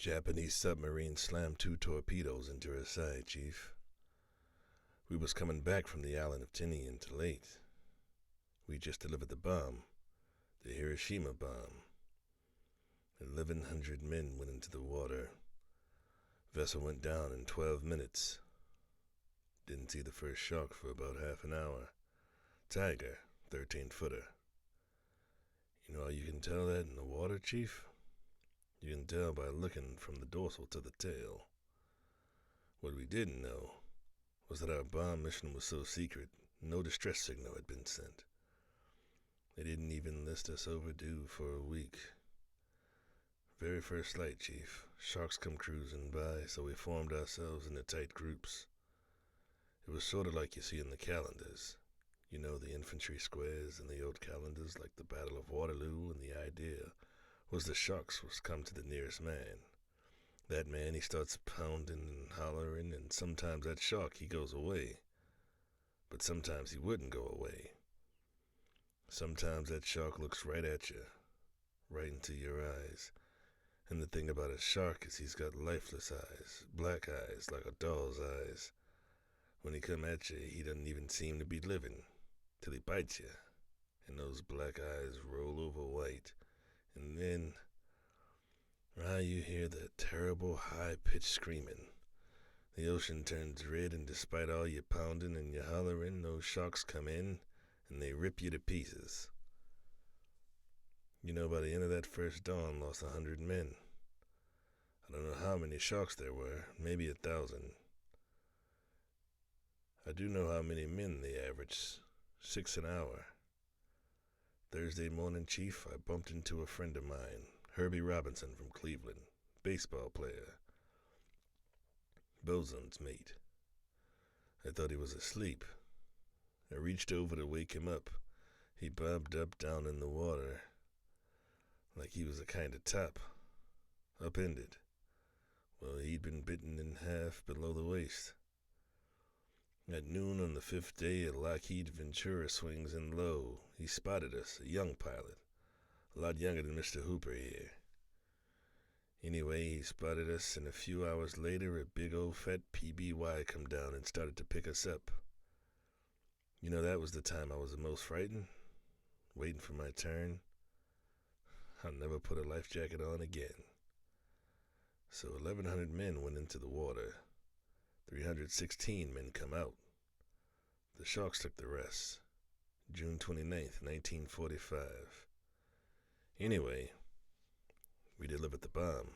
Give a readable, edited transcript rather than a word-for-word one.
Japanese submarine slammed 2 torpedoes into her side, Chief. We was coming back from the island of Tinian to late. We just delivered the bomb, the Hiroshima bomb. 1,100 men went into the water. Vessel went down in 12 minutes. Didn't see the first shark for about half an hour. Tiger, 13-footer. You know how you can tell that in the water, Chief? You can tell by looking from the dorsal to the tail. What we didn't know was that our bomb mission was so secret, no distress signal had been sent. They didn't even list us overdue for a week. Very first light, Chief. Sharks come cruising by, so we formed ourselves into tight groups. It was sort of like you see in the calendars. You know, the infantry squares in the old calendars, like the Battle of Waterloo, and the idea was the sharks was come to the nearest man. That man, he starts pounding and hollering, and sometimes that shark, he goes away. But sometimes he wouldn't go away. Sometimes that shark looks right at you, right into your eyes. And the thing about a shark is he's got lifeless eyes, black eyes, like a doll's eyes. When he come at you, he doesn't even seem to be living, till he bites you, and those black eyes roll over white. And then, you hear that terrible high-pitched screaming. The ocean turns red, and despite all your pounding and your hollering, those sharks come in, and they rip you to pieces. You know, by the end of that first dawn, lost 100 men. I don't know how many sharks there were, maybe 1,000. I do know how many men they averaged, 6 an hour. Thursday morning, Chief, I bumped into a friend of mine, Herbie Robinson from Cleveland, baseball player, bosun's mate. I thought he was asleep. I reached over to wake him up. He bobbed up down in the water, like he was a kind of top, upended. Well, he'd been bitten in half below the waist. At noon on the 5th day, a Lockheed Ventura swings in low. He spotted us, a young pilot, a lot younger than Mr. Hooper here. Anyway, he spotted us, and a few hours later, a big old fat PBY come down and started to pick us up. You know, that was the time I was the most frightened, waiting for my turn. I'll never put a life jacket on again. So 1,100 men went into the water. 316 men come out. The sharks took the rest. June 29th, 1945. Anyway, we delivered the bomb.